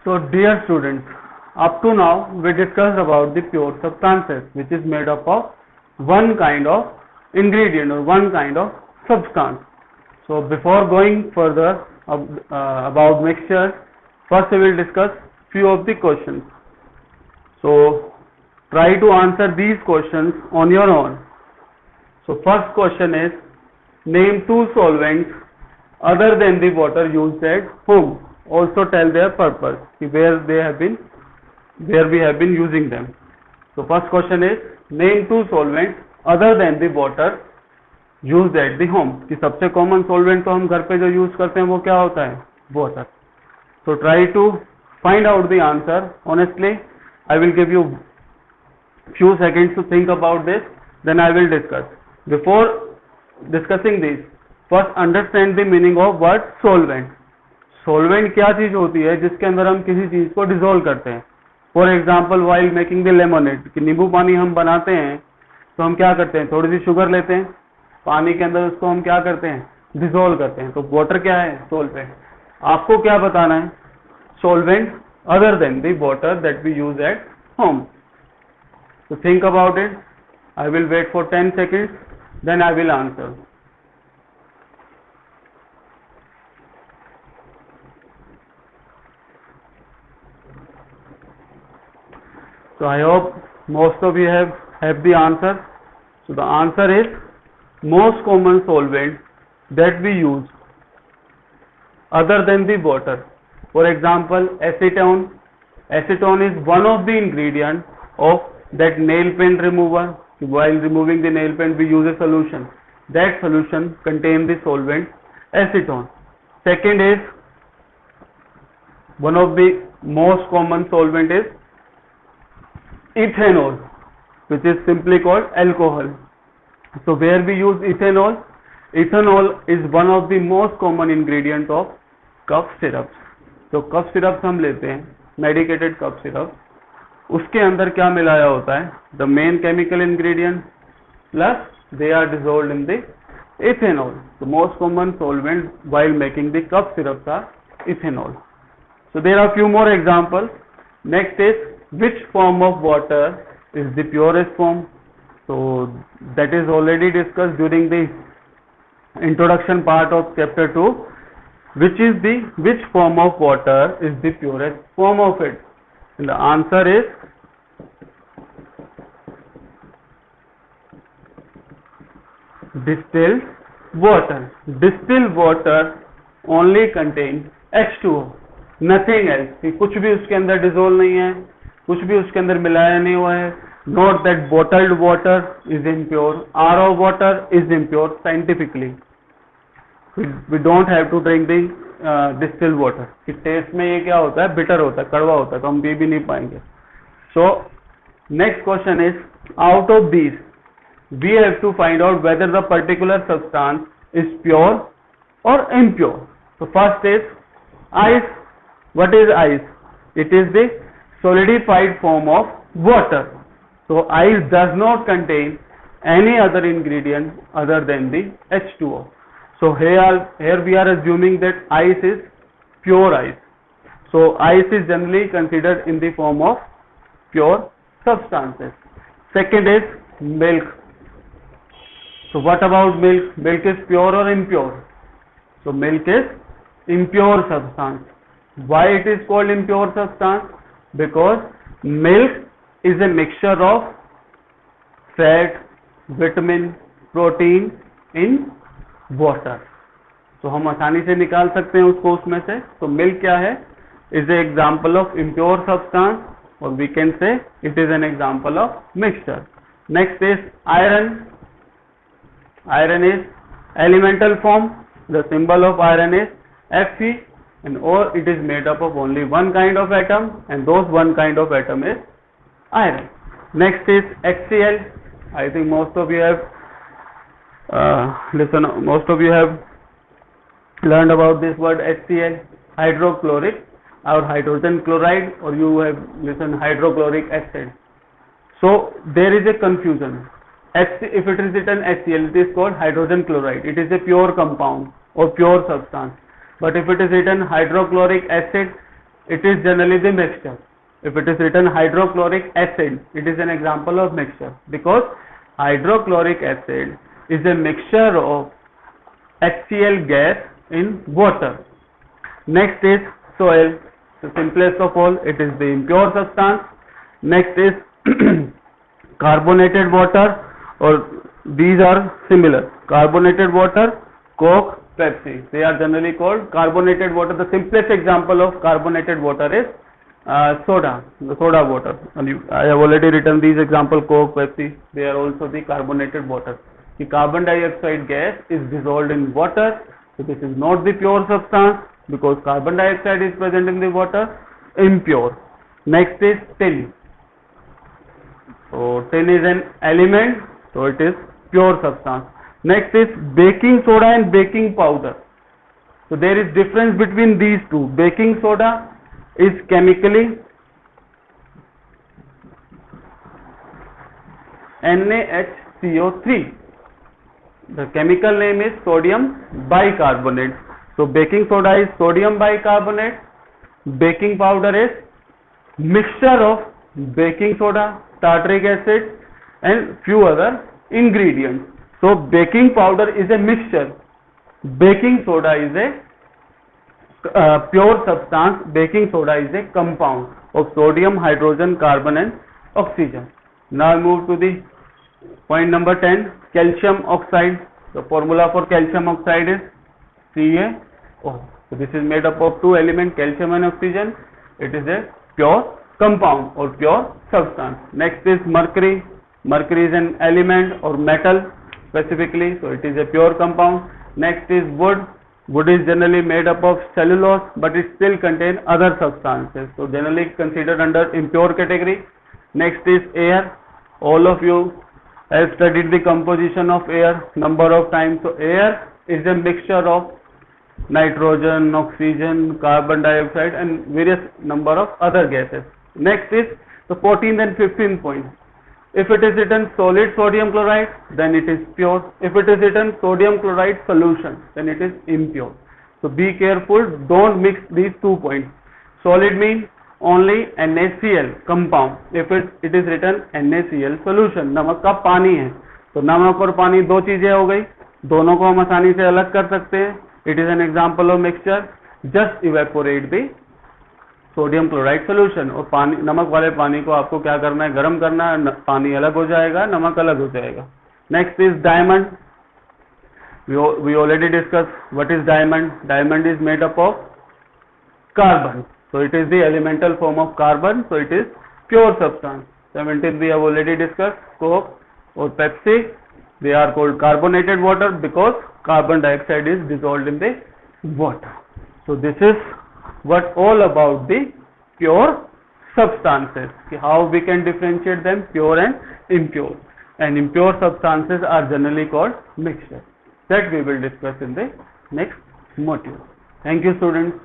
So dear students, up to now we discussed about the pure substances, which is made up of one kind of ingredient or one kind of substance. So before going further about mixture, first we will discuss few of the questions. So try to answer these questions on your own. So first question is, name two solvents other than the water used at home. Also tell their purpose, where we have been using them. So first question is, name two solvents other than the water used at the home. कि सबसे common solvent तो हम घर पे जो use करते हैं वो क्या होता है? Water. So try to find out the answer. Honestly, I will give you few seconds to think about this, then I will discuss. Before discussing this, first understand the meaning of word solvent. Solvent क्या चीज होती है जिसके अंदर हम किसी चीज को डिसॉल्व करते हैं. For example while making the lemonade, कि नींबू पानी हम बनाते हैं तो हम क्या करते हैं, थोड़ी सी शुगर लेते हैं, पानी के अंदर उसको हम क्या करते हैं, डिसॉल्व करते हैं. तो वाटर क्या है, सोलवेंट. आपको क्या बताना है, solvent other than the water that we use at home. So think about it. I will wait for 10 seconds, then I will answer. So I hope most of you have the answer. So the answer is, most common solvent that we use other than the water. For example, acetone. Acetone is one of the ingredients of that nail paint remover. While removing the nail paint, we use a solution. That solution contains the solvent acetone. Second is, one of the most common solvent is ethanol, which is simply called alcohol. So where we use ethanol? Ethanol is one of the most common ingredient of cough syrups. तो cough syrup हम लेते हैं, medicated cough syrup, उसके अंदर क्या मिलाया होता है, the main chemical ingredient plus they are dissolved in the ethanol. The most common solvent while making the cough syrup are ethanol. So there are few more examples. Next is, which form of water is the purest form. so that is already discussed during the introduction part of chapter 2. Which form of water is the purest form of it? And the answer is distilled water. Distilled water only contains H2O, nothing else. कि कुछ भी उसके अंदर dissolve नहीं है, कुछ भी उसके अंदर मिलाया नहीं हुआ है. Not that bottled water is impure, RO water is impure scientifically. We don't have to drink the distilled water. कि टेस्ट में ये क्या होता है, बिटर होता है, कड़वा होता है, तो हम पी भी नहीं पाएंगे. So next question is, out of these we have to find out whether the particular substance is pure or impure. So first is ice. What is ice? It is the solidified form of water. So ice does not contain any other ingredient other than the H2O. So here we are assuming that ice is pure ice. So ice is generally considered in the form of pure substances. Second is milk. So what about milk? Milk is pure or impure? So milk is impure substance. Why it is called impure substance? Because milk is a mixture of fat, vitamin, protein in water. तो हम आसानी से निकाल सकते हैं उसको उसमें से. तो मिल्क क्या है, is a example of impure substance, और we can say it is an example of mixture. Next is iron. Iron is elemental form. The symbol of iron is Fe, and or it is made up of only one kind of atom, and those one kind of atom is iron. Next is HCl. I think most of you have most of you have learned about this word HCl, hydrochloric or hydrogen chloride, or you have listened hydrochloric acid. So there is a confusion. If it is written HCl, it is called hydrogen chloride. It is a pure compound or pure substance. But if it is written hydrochloric acid, it is generally the mixture. If it is written hydrochloric acid, it is an example of mixture, because hydrochloric acid is a mixture of HCl gas in water. Next is soil. The simplest of all, it is the impure substance. Next is carbonated water, or these are similar. Carbonated water, Coke, Pepsi. They are generally called carbonated water. The simplest example of carbonated water is soda, the soda water. And I have already written these example, Coke, Pepsi. They are also the carbonated water. The carbon dioxide gas is dissolved in water. So this is not the pure substance, because carbon dioxide is present in the water. Impure. Next is tin. So tin is an element, so it is pure substance. Next is baking soda and baking powder. So there is difference between these two. Baking soda is chemically NaHCO3. The chemical name is sodium bicarbonate. So baking soda is sodium bicarbonate. Baking powder is mixture of baking soda, tartaric acid and few other ingredients. So baking powder is a mixture. Baking soda is a pure substance. Baking soda is a compound of sodium, hydrogen, carbon and oxygen. Now move to the point number 10, calcium oxide. The formula for calcium oxide is CaO. So this is made up of two elements, calcium and oxygen. It is a pure compound or pure substance. Next is mercury. Mercury is an element or metal specifically, so it is a pure compound. Next is wood. Wood is generally made up of cellulose, but it still contains other substances, so generally considered under impure category. Next is air. All of you have studied the composition of air number of times. So air is a mixture of nitrogen, oxygen, carbon dioxide and various number of other gases. Next is the 14th and 15th point. If it is written solid sodium chloride, then it is pure. If it is written sodium chloride solution, then it is impure. So be careful, don't mix these 2 points. Solid means only NaCl compound. If it is written NaCl solution, नमक का पानी है, तो नमक और पानी दो चीजें हो गई, दोनों को हम आसानी से अलग कर सकते हैं. It is an example of mixture. Just evaporate the sodium chloride solution. और पानी, नमक वाले पानी को आपको क्या करना है, गर्म करना है, पानी अलग हो जाएगा, नमक अलग हो जाएगा. Next is diamond. We already discuss what is diamond. Diamond is made up of carbon, so it is the elemental form of carbon, so it is pure substance. 17th we have already discussed. Coke or Pepsi, they are called carbonated water because carbon dioxide is dissolved in the water. So this is what all about the pure substances, how we can differentiate them, pure and impure. And impure substances are generally called mixture. That we will discuss in the next module. Thank you, students.